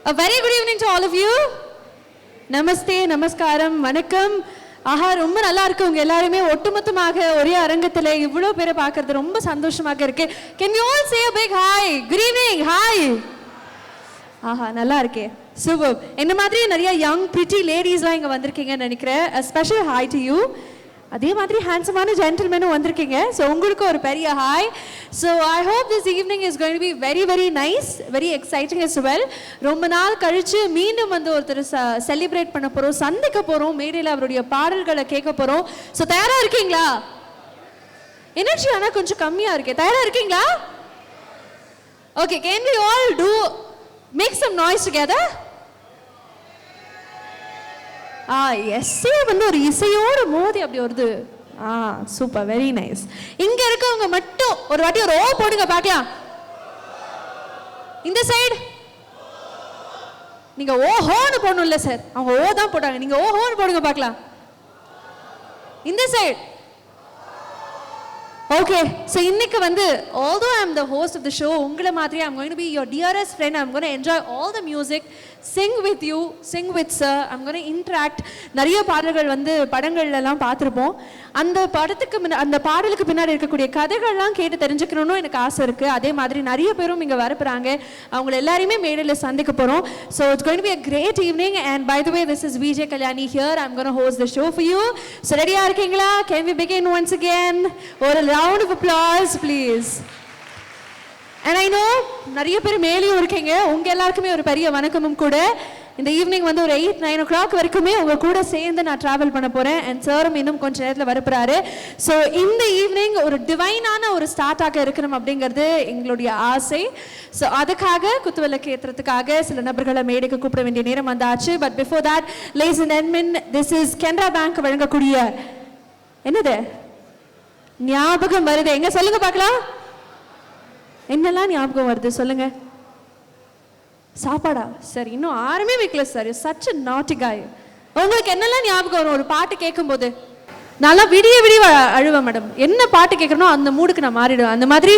A very good evening to all of you. Namaste, namaskaram, vanakkam. ஆஹா, ரொம்ப நல்லா இருக்கு. உங்க எல்லாருமே ஒட்டுமொத்தமாக ஒரே அரங்கத்துல இவ்வளவு பேரை பார்க்கறது ரொம்ப சந்தோஷமாக இருக்கு. Can you all say a big hi? Good evening. Hi. ஆஹா, நல்லா இருக்கே. Superb. என்ன மாதிரி நிறைய young pretty ladiesலாம் இங்க வந்திருக்கீங்கன்னு நினைக்கிறேன். A special hi to you. அதே மாதிரி ஹேண்ட்ஸமான ஜென்டில்மேனும் வந்திருக்கீங்க. ஸோ உங்களுக்கு ஒரு பெரிய hi. So I hope this evening is going to be very very nice, very exciting as well. ரொம்ப நாள் கழிச்சு மீண்டும் வந்து ஒருத்தர் செலிப்ரேட் பண்ண போகிறோம், சந்திக்க போகிறோம், மேடையில் அவருடைய பாடல்களை கேட்க போகிறோம். ஸோ தயாராக இருக்கீங்களா? எனர்ஜி ஆனால் கொஞ்சம் கம்மியாக இருக்கே. தயாராக இருக்கீங்களா? Okay, can we all do make some noise together? எஸ்ஸே வந்து ஒரு இசையோடு மோதி அப்படி வருது. Super, very nice. இங்க இருக்கவங்க மட்டும் ஒரு வாட்டி ஒரு ஓ போடுங்க பார்க்கலாம். இந்த சைடு நீங்க ஓஹோன்னு போடணும் இல்ல சார், அவங்க ஓ தான் போட்டாங்க, நீங்க ஓஹோன்னு போடுங்க பார்க்கலாம். இந்த சைடு ஓகே. ஸோ இன்னைக்கு வந்து although I am the host of the show, உங்களை மாதிரி I'm going to be your dearest friend. I'm going to enjoy all the music, sing with you, sing with sir. I'm going to interact. நிறைய பாடல்கள் வந்து படங்கள்லாம் பார்த்துருப்போம். அந்த படத்துக்கு அந்த பாடலுக்கு பின்னாடி இருக்கக்கூடிய கதைகள்லாம் கேட்டு தெரிஞ்சுக்கணும்னு எனக்கு ஆசை இருக்குது. அதே மாதிரி நிறைய பேரும் இங்கே வரப்போகிறாங்க. அவங்கள எல்லாரையுமே மேடையில் சந்திக்க போகிறோம். So it's going to be a great evening. And by the way, this is VJ Kalyani here. I'm going to host the show for you. So ரெடியாக இருக்கீங்களா? Can we begin once again? ஒரு round of applause please. And I know நிறைய பேர் மேலேயும் இருக்கீங்க. உங்க எல்லாருக்குமே ஒரு பெரிய வணக்கமும் கூட. இந்த ஈவினிங் வந்து ஒரு 8-9 o'clock வரைக்குமே உங்க கூட சேர்ந்து நான் டிராவல் பண்ண போறேன். அண்ட் சாரும் இன்னும் கொஞ்ச நேரத்தில் வரப்போறாரு. ஸோ இந்த ஈவினிங் ஒரு டிவைனான ஒரு ஸ்டார்ட்டாக இருக்கணும் அப்படிங்கிறது எங்களுடைய ஆசை. ஸோ அதுக்காக குத்துவிளக்கு ஏற்றுறதுக்காக சில நபர்களை மேடைக்கு கூப்பிட வேண்டிய நேரம் வந்தாச்சு. But before that, ladies and gentlemen, this is Canara bank வழங்கக்கூடிய என்னது ஞாபகம் வருது. எங்க சொல்லுங்க பார்க்கலாம், என்னெல்லாம் ஞாபகம் வருது சொல்லுங்க. சாப்பாடா? சார் இன்னும் யாருமே வைக்கல sir. Such a naughty guy. உங்களுக்கு என்னெல்லாம் ஞாபகம் வரும் ஒரு பாட்டு கேட்கும் போது? நல்லா விடிய விடிய அழுவேன் மேடம். என்ன பாட்டு கேட்கறனோ அந்த மூடுக்கு நான் மாறிடுவேன். அந்த மாதிரி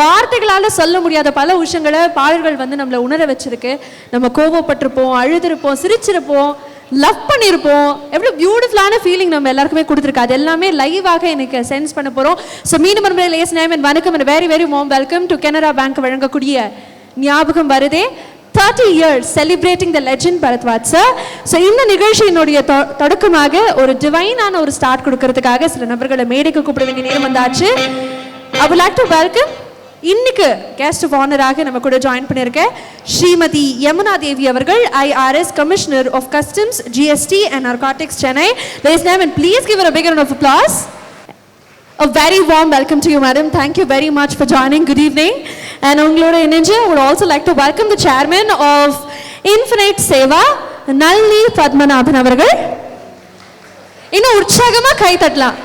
வார்த்தைகளால சொல்ல முடியாத பல விஷயங்களை பாடல்கள் வந்து நம்மளை உணர வச்சிருக்கு. நம்ம கோவப்பட்டிருப்போம், அழுதுருப்போம், சிரிச்சிருப்போம், லவ் பண்ணியிருப்போம். எவ்வளோ பியூட்டிஃபுல்லான ஃபீலிங் நம்ம எல்லாருக்குமே கொடுத்துருக்கு. அது எல்லாமே லைவாக எனக்கு சென்ஸ் பண்ண போகிறோம். ஸோ மீண்டும் ஒரு லேஸ் நேம் அண்ட் வணக்கம் and very very warm welcome to Canara bank வழங்கக்கூடிய ஞாபகம் வருதே 30 years celebrating the legend Bharadwaj sir. So இந்த நிகழ்ச்சியினுடைய தொடக்கமாக ஒரு டிவைனான ஒரு ஸ்டார்ட் கொடுக்கறதுக்காக சில நபர்களை மேடைக்கு கூப்பிட வேண்டிய நேரம் வந்தாச்சு. I would like to welcome இன்னைக்கு கெஸ்ட் ஆஃப் ஆனராக நம்ம கூட ஜாயின் பண்ணியிருக்க ஸ்ரீமதி யமுனா தேவி அவர்கள், IRS commissioner of customs, GST and narcotics Chennai. Ladies and please give her a big round of applause. A very warm welcome to you, madam. Thank you very much for joining. Good evening. And உங்களோட இணைஞ்சு I would also like to welcome the chairman of Infinite Seva, நல்லி பத்மநாபன் அவர்கள். இன்னும் உற்சாகமா கை தட்டலாம்.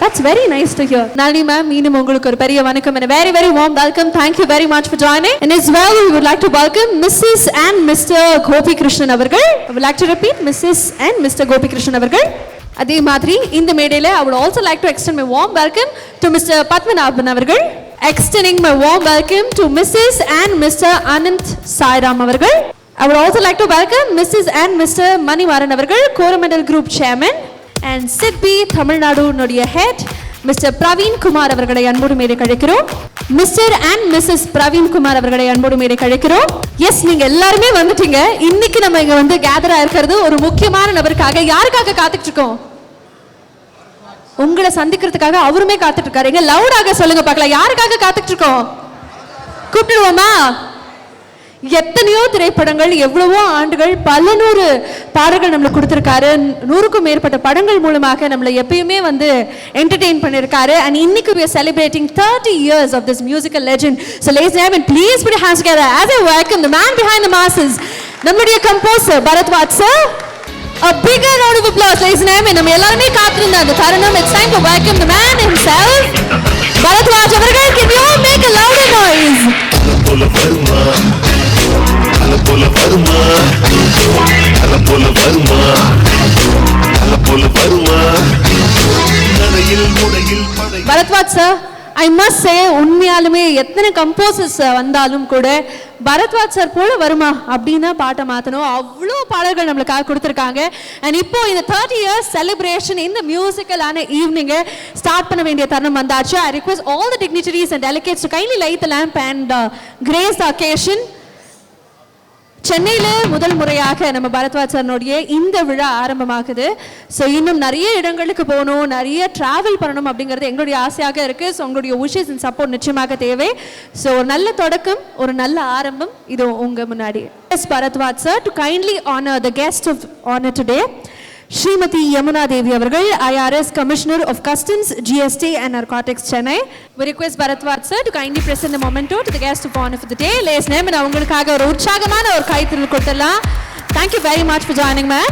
That's very nice to hear. Nalini ma'am, மீண்டும் உங்களுக்கு ஒரு பெரிய வணக்கம் and a very very warm welcome. Thank you very much for joining. And as well, we would like to welcome Mrs. and Mr. Gopi Krishnan அவர்கள். I would like to repeat, Mrs. and Mr. Gopi Krishnan அவர்கள். அதே மாதிரி இந்த மேடையில I would also like to extend my warm welcome to Mr. Padmanabhan அவர்கள். Extending my warm welcome to Mrs. and Mr. Anant Sairam அவர்கள். I would also like to welcome Mrs. and Mr. Manivaran அவர்கள், Coromandel Group Chairman. And SIDBI Tamil Nadu நுடைய head Mr. Praveen Kumar அவர்களை அன்போடு மேடை கழிக்கிறோம். Mr. and Mrs. Praveen Kumar அவர்களை அன்போடு மேடை கழிக்கிறோம். எஸ், நீங்க எல்லாருமே வந்துட்டீங்க. இன்னைக்கு நம்ம இங்க வந்து கேதரா இருக்கிறது ஒரு முக்கியமான நபருக்காக. யாருக்காக காத்துட்டு இருக்கோம்? உங்களை சந்திக்கிறதுக்காக. அவருமே காத்துட்டு இருக்காரு. எங்க லவுடாக சொல்லுங்க பார்க்கலாம், யாருக்காக காத்துட்டு இருக்கோம்? கூப்பிடுவோமா? எத்தனையோ திரைப்படங்கள், எவ்வளவோ ஆண்டுகள், பல நூறு பாடல்கள் நம்மளுக்கு கொடுத்துருக்காரு. 100க்கும் மேற்பட்ட படங்கள் மூலமாக நம்மளை எப்பயுமே வந்து என்டர்டெயின் பண்ணியிருக்காரு. அண்ட் இன்னைக்கு we are celebrating 30 years of this musical legend. So ladies and gentlemen, please put your hands together as I welcome the man behind the masses, நம்மளுடைய composer Bharadwaj sir. A bigger round of applause, ladies and gentlemen. நம்ம எல்லாருமே காத்திருந்த அந்த தருணம். It's time to welcome the man himself, Bharadwaj அவர்கள். Can we all make a louder noise? Bharatwaj sir, I must say, உண்மையாலுமே எத்தனை composers வந்தாலும் கூட பரத்வாஜ் சார் போல வருமா அப்படின்னு தான் பாட்டை மாற்றணும். அவ்வளோ பாடல்கள் நம்மளுக்காக கொடுத்துருக்காங்க. அண்ட் இப்போ இந்த 30 years செலிப்ரேஷன் இந்த மியூசிக்கலான ஈவினிங்கை ஸ்டார்ட் பண்ண வேண்டிய தருணம் வந்தாச்சு. I request all the dignitaries and delegates to kindly light the lamp and grace the occasion. சென்னையில் முதல் முறையாக நம்ம பரத்வாஜ் சார்னுடைய இந்த விழா ஆரம்பமாகுது. ஸோ இன்னும் நிறைய இடங்களுக்கு போகணும், நிறைய ட்ராவல் பண்ணணும் அப்படிங்கிறது எங்களுடைய ஆசையாக இருக்குது. ஸோ உங்களுடைய விஷஸ் அண்ட் சப்போர்ட் நிச்சயமாக தேவை. ஸோ ஒரு நல்ல தொடக்கம், ஒரு நல்ல ஆரம்பம் இது உங்கள் முன்னாடி. S Bharadwaj sir to kindly honour the guest of honour today, Srimati Yamuna Devi avargal, IRS Commissioner of Customs, GST and Narcotics, Chennai. We request Bharatwaj sir to kindly present the memento to the guest of honor for the day. Ladies and gentlemen, avangalukkaga oru utsagamana oru kaithirul kodala. Thank you very much for joining, ma'am.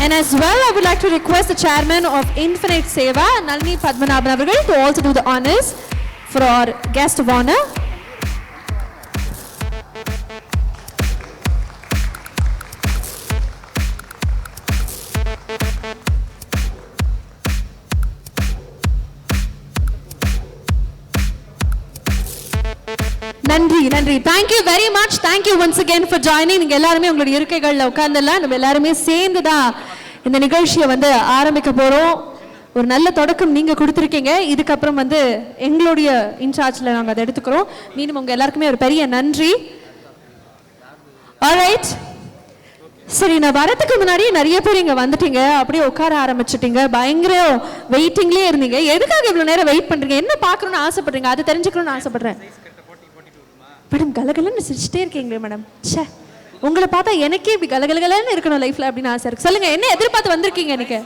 And as well, I would like to request the chairman of Infinite Seva, Nalini Padmanabhan avargal, to also do the honors for our guest of honor. நன்றி நன்றி. Thank you very much. Thank you once again for joining. நீங்கள் எல்லாருமே உங்களுடைய இருக்கைகளில் உட்கார்ந்துலாம் நம்ம எல்லாருமே சேர்ந்து தான் இந்த நிகழ்ச்சியை ஆரம்பிக்க போகிறோம். ஒரு நல்ல தொடக்கம் நீங்கள் கொடுத்துருக்கீங்க. இதுக்கப்புறம் எங்களுடைய இன்சார்ஜில் நாங்கள் அதை எடுத்துக்கிறோம். மீண்டும் உங்கள் எல்லாருக்குமே ஒரு பெரிய நன்றி. ஆல்ரைட், சரி, நான் வரதுக்கு முன்னாடி நிறைய பேர் இங்கே வந்துட்டீங்க, அப்படியே உட்கார ஆரம்பிச்சிட்டீங்க, பயங்கர வெயிட்டிங்லேயே இருந்தீங்க. எதுக்காக இவ்வளோ நேரம் வெயிட் பண்ணுறீங்க? என்ன பார்க்கணுன்னு ஆசைப்படுறீங்க? அதை தெரிஞ்சுக்கணும்னு ஆசைப்படுறேன். மேடம் கலகலன்னு சிரிச்சிட்டே இருக்கீங்களே மேடம். சே, உங்களை பார்த்தா எனக்கே இப்படி கலகலகலன்னு இருக்கணும் லைஃப்ல அப்படின்னு ஆசை இருக்கு. சொல்லுங்க, என்ன எதிர்பார்த்து வந்திருக்கீங்க? எனக்கு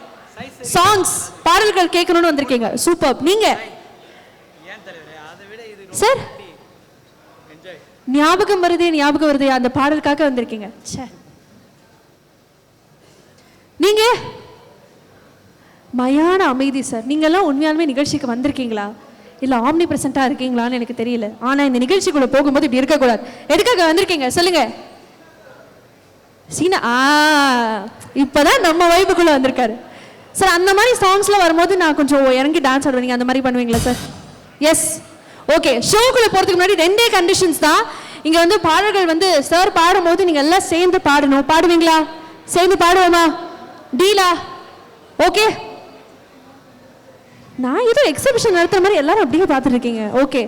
சாங்ஸ், பாடல்கள் கேட்கணும்னு வந்திருக்கீங்க. சூப்பர். நீங்க சார் ஞாபகம் வருதே அந்த பாடலுக்காக வந்திருக்கீங்க. சே, நீங்க மயான அமைதி சார். நீங்க எல்லாம் உண்மையாலுமே நிகழ்ச்சிக்கு வந்திருக்கீங்களா இல்லை ஆம்னி பிரசண்டாக இருக்கீங்களான்னு எனக்கு தெரியல. ஆனால் இந்த நிகழ்ச்சிக்குள்ளே போகும்போது இப்படி இருக்கக்கூடாது. எதுக்காக வந்திருக்கீங்க சொல்லுங்க? சீனா இப்போதான் நம்ம வைப்புக்குள்ளே வந்திருக்காரு சார். அந்த மாதிரி சாங்ஸ்லாம் வரும்போது நான் கொஞ்சம் இறங்கி டான்ஸ் ஆடுவேன். நீங்கள் அந்த மாதிரி பண்ணுவீங்களா சார்? S, okay. ஷோக்குள்ளே போகிறதுக்கு முன்னாடி 2 கண்டிஷன்ஸ் தான். இங்கே பாடல்கள் சார் பாடும்போது நீங்கள் எல்லாம் சேர்ந்து பாடணும். பாடுவீங்களா? சேர்ந்து பாடுவோமா? டீலா? ஓகே. நான் ஏதோ எக்ஸிபிஷன் நடத்துற மாதிரி எல்லாரும் அப்படியே பார்த்துட்டு இருக்கீங்க. ஓகே,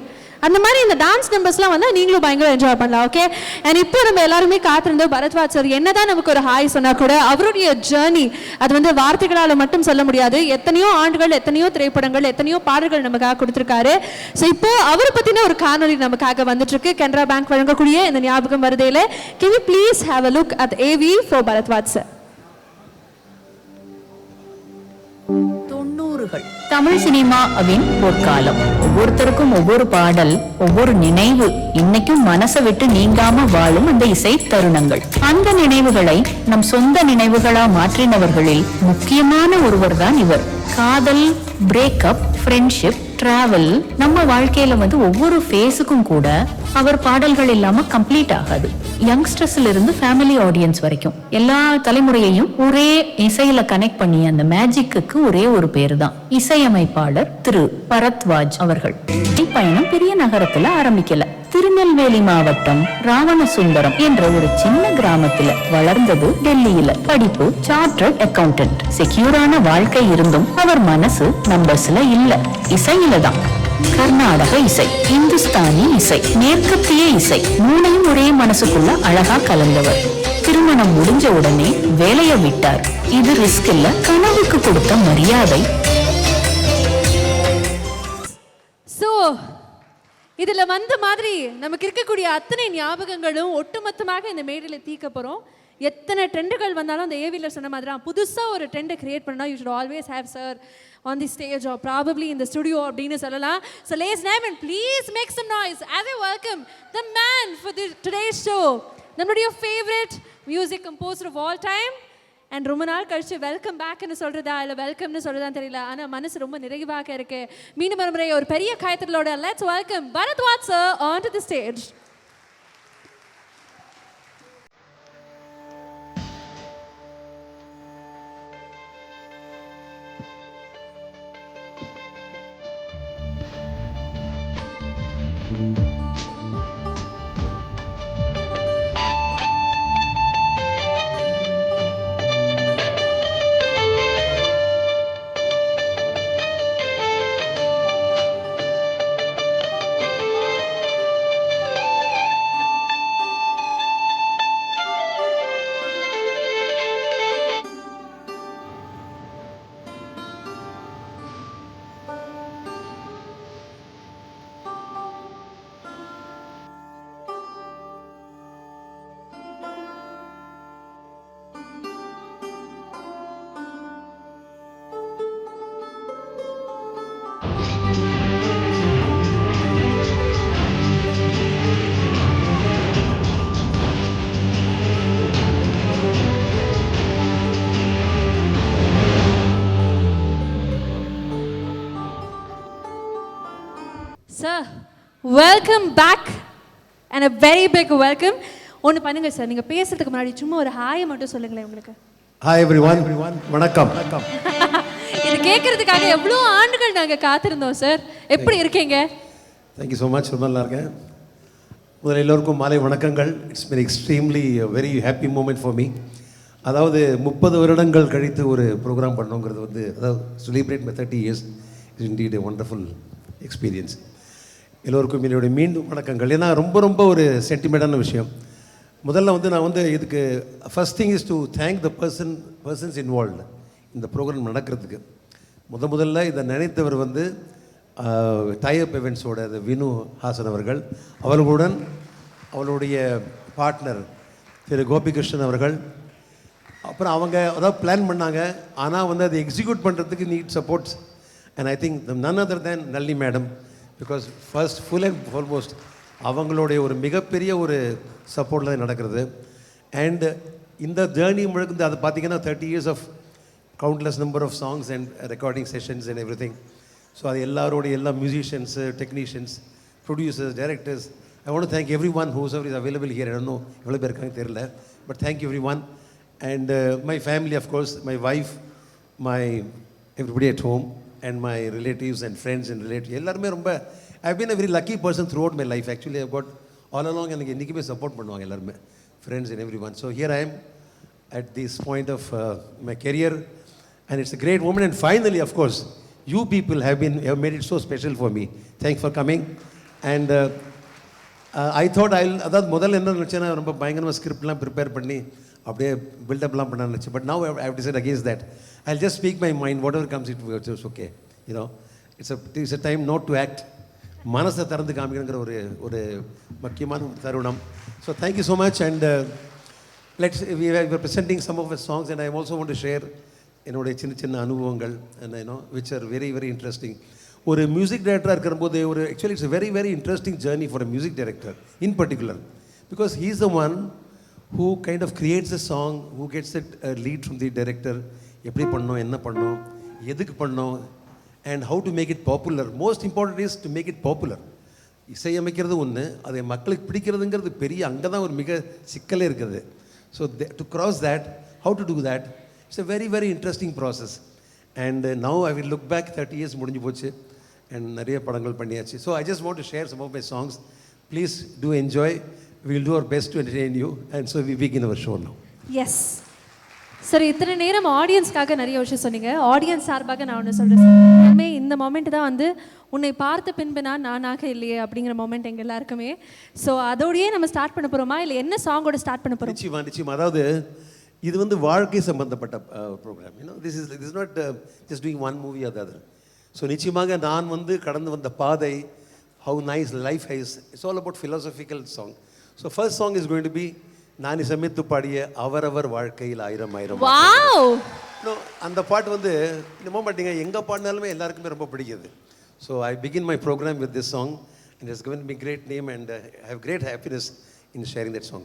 அந்த மாதிரி இந்த டான்ஸ் நம்பர்ஸ்லாம் நீங்களும் பயங்கர என்ஜாய் பண்ணலாம். ஓகே. அண்ட் இப்போ நம்ம எல்லாருமே காத்திருந்தோம். பரத்வாஜ் சார் என்னதான் நமக்கு ஒரு ஹாய் சொன்னா கூட அவருடைய ஜேர்னி அது வார்த்தைகளால் மட்டும் சொல்ல முடியாது. எத்தனையோ ஆண்டுகள், எத்தனையோ திரைப்படங்கள், எத்தனையோ பாடல்கள் நமக்காக கொடுத்துருக்காரு. ஸோ இப்போ அவரை பற்றின ஒரு காணொலி நமக்காக வந்துட்டு இருக்கு. கனரா பேங்க் வழங்கக்கூடிய இந்த ஞாபகம் வருதையில் can you please have a look at AV for Bharadwaj sir. Tamil சினிமாவின் பொற்காலம். ஒவ்வொருத்தருக்கும் ஒவ்வொரு பாடல், ஒவ்வொரு நினைவு, இன்னைக்கும் மனசை விட்டு நீங்காம வாழும் அந்த இசை தருணங்கள். அந்த நினைவுகளை நம் சொந்த நினைவுகளா மாற்றினவர்களில் முக்கியமான ஒருவர் தான் இவர். காதல், பிரேக்கப், ஃப்ரெண்ட்ஷிப், டிராவல், நம்ம வாழ்க்கையில ஒவ்வொரு ஃபேஸுக்கும் கூட அவர் பாடல்கள் இல்லாம கம்ப்ளீட் ஆகாது. யங்ஸ்டர்ஸ்ல இருந்து ஃபேமிலி ஆடியன்ஸ் வரைக்கும் எல்லா தலைமுறையையும் ஒரே இசையில கனெக்ட் பண்ணி அந்த மேஜிக்கு ஒரே ஒரு பேரு தான் இசையமைப்பாளர் திரு பரத்வாஜ் அவர்கள். பயணம் பெரிய நகரத்துல ஆரம்பிக்கல. திருநெல்வேலி மாவட்டம் ராவணசுந்தரம் என்ற ஒரு சின்ன கிராமத்துல வளர்ந்தது. டெல்லியில படிப்பு சார்ட்டர்ட் அக்கவுண்டன்ட். செக்யூரான வாழ்க்கை இருந்தும் அவர் மனசு நம்பர்ஸ்ல இல்ல, இசையில தான். கர்நாடக இசை, இந்துஸ்தானி இசை, மேற்கத்திய இசை, மூணையும் ஒரே மனசுக்குள்ள அழகா கலந்தவர். திருமணம் முடிஞ்ச உடனே வேலையை விட்டார். இது ரிஸ்க் இல்ல, கனவுக்கு கொடுத்த மரியாதை. இதுல மாதிரி நமக்கு இருக்கக்கூடிய அத்தனை ஞாபகங்களும் ஒட்டுமொத்தமாக இந்த மேடையில் தீக்க போறோம். எத்தனை ட்ரெண்டுகள் வந்தாலும் அந்த ஏவியில் சொன்ன மாதிரி தான் புதுசாக ஒரு ட்ரெண்டை கிரியேட் பண்ணால் you should always have sir on the stage or probably in the studio அப்படின்னு சொல்லலாம். So ladies and gentlemen, please make some noise as I welcome the man for today's show, நம்மளுடைய favorite music composer of all time. And ரொம்ப நாள் கழிச்சு welcome பேக்னு சொல்கிறதா இல்லை வெல்கம்னு சொல்கிறதான்னு தெரியல, ஆனால் மனசு ரொம்ப நிறைவாக இருக்கு. மீண்டும் ஒரு முறை ஒரு பெரிய காயத்திலோட let's welcome Bharadwaj sir on to the stage. Sir welcome back and a very big welcome. ஒன்று பண்ணுங்க சார், நீங்கள் பேசுறதுக்கு முன்னாடி சும்மா ஒரு ஹாயை மட்டும் சொல்லுங்களேன் உங்களுக்கு. ஹாய் எவ்ரிவன், வணக்கம். இது கேட்கறதுக்காக எவ்வளோ ஆண்டுகள் நாங்கள் காத்திருந்தோம் சார். எப்படி இருக்கீங்க? Thank you so much. ரொம்ப நல்லா இருக்கேன். முதல்ல எல்லோருக்கும் மாலை வணக்கங்கள். It's been extremely very happy moment for me. அதாவது 30 வருடங்கள் கழித்து ஒரு ப்ரோக்ராம் பண்ணோங்கிறது வந்து, அதாவது celebrate my 30 years is indeed a wonderful experience. எல்லோருக்கும் என்னுடைய மீண்டும் வணக்கங்கள். ஏன்னா ரொம்ப ரொம்ப ஒரு சென்டிமெண்டான விஷயம். முதல்ல வந்து நான் வந்து இதுக்கு first thing is to thank the persons involved இந்த ப்ரோக்ராம் நடக்கிறதுக்கு. முதல்ல இதை நினைத்தவர் வந்து டைப் events-ஓட வினு ஹாசன் அவர்கள், அவர்களுடன் அவருடைய பார்ட்னர் திரு கோபிகிருஷ்ணன் அவர்கள். அப்புறம் அவங்க அதாவது பிளான் பண்ணாங்க, ஆனால் வந்து அதை எக்ஸிக்யூட் பண்ணுறதுக்கு need supports. And I think none other than Nalli madam, because first full and foremost அவங்களுடைய ஒரு மிகப்பெரிய ஒரு சப்போர்ட்டில் தான் நடக்கிறது. அண்ட் இந்த ஜேர்னி முழுக்க அதை பார்த்தீங்கன்னா 30 years of countless number of songs and recording sessions and everything. So அது எல்லாரோடைய எல்லா musicians, technicians, producers, directors, I want to thank everyone whose ever is available here. I don't know எவ்வளோ பேர் இருக்காங்க தெரியல, but thank everyone. And my family, of course my wife, my everybody at home, and my relatives and friends and relatives எல்லாருமே ரொம்ப I've been a very lucky person throughout my life. Actually I've got all along எனக்கு என்றைக்குமே support பண்ணுவாங்க எல்லாருமே, friends and everyone. So here I am at this point of my career and it's a great moment. And finally, of course, you people have made it so special for me. Thanks for coming. And I thought அதாவது முதல்ல என்ன நினச்சேன்னா ரொம்ப பயங்கரமாக ஸ்கிரிப்ட்லாம் prepare பண்ணி அப்படியே பில்டப்லாம் பண்ண நினச்சி. But now I have decide against that. I'll just speak my mind, whatever comes it's okay. You know, it's a time not to act. மனசை திறந்து காமிக்கணுங்கிற ஒரு முக்கியமான தருணம். So thank you so much. And we are presenting some of the songs and I also want to share என்னுடைய சின்ன அனுபவங்கள் and which are very very interesting. ஒரு music டைரக்டராக இருக்கிறபோது actually it's a very very interesting journey for a music director in particular, because he is the one who kind of creates a song, who gets a lead from the director. எப்படி பண்ணோம், என்ன பண்ணோம், எதுக்கு பண்ணோம், and how to make it popular. Most important is to make it popular. இசையமைக்கிறது ஒன்று, அதை மக்களுக்கு பிடிக்கிறதுங்கிறது பெரிய, அங்கே தான் ஒரு மிக சிக்கலே இருக்குது. So to cross that, how to do that, it's a very very interesting process. And now I will look back 30 years முடிஞ்சு போச்சு அண்ட் நிறைய படங்கள் பண்ணியாச்சு. So I just want to share some of my songs. Please do enjoy. we will do our best to entertain you, and so we begin our show now. Yes sir, இத்தனை நேரம் ஆடியன்ஸ்க்காக நிறைய விஷயம் சொன்னீங்க. Audience சார்பாக நான் ஒன்று சொல்கிறேன் sir. எல்லாமே இந்த மொமெண்ட் தான் வந்து உன்னை பார்த்த பின்பு நானாக இல்லையே அப்படிங்கிற மொமெண்ட் எங்கள் எல்லாருக்குமே. ஸோ அதோடையே நம்ம ஸ்டார்ட் பண்ண போகிறோமா, இல்லை என்ன சாங்கோட ஸ்டார்ட் பண்ண போகிறோம்? நிச்சயமா. அதாவது இது வந்து வாழ்க்கை சம்பந்தப்பட்ட programme. This is not just doing one movie or the other. So நிச்சயமாக நான் வந்து கடந்து வந்த பாதை, how nice life highs, it's all about philosophical song. So first song is going to be நான் இசையமைத்து பாடிய அவரவர் வாழ்க்கையில் ஆயிரம் ஆயிரம். அந்த பாட்டு வந்து நம்ப மாட்டீங்க, எங்கே பாடினாலுமே எல்லாருக்குமே ரொம்ப பிடிக்குது. So I begin my programme with this song and it's given me great name and I have great happiness in sharing that song for you.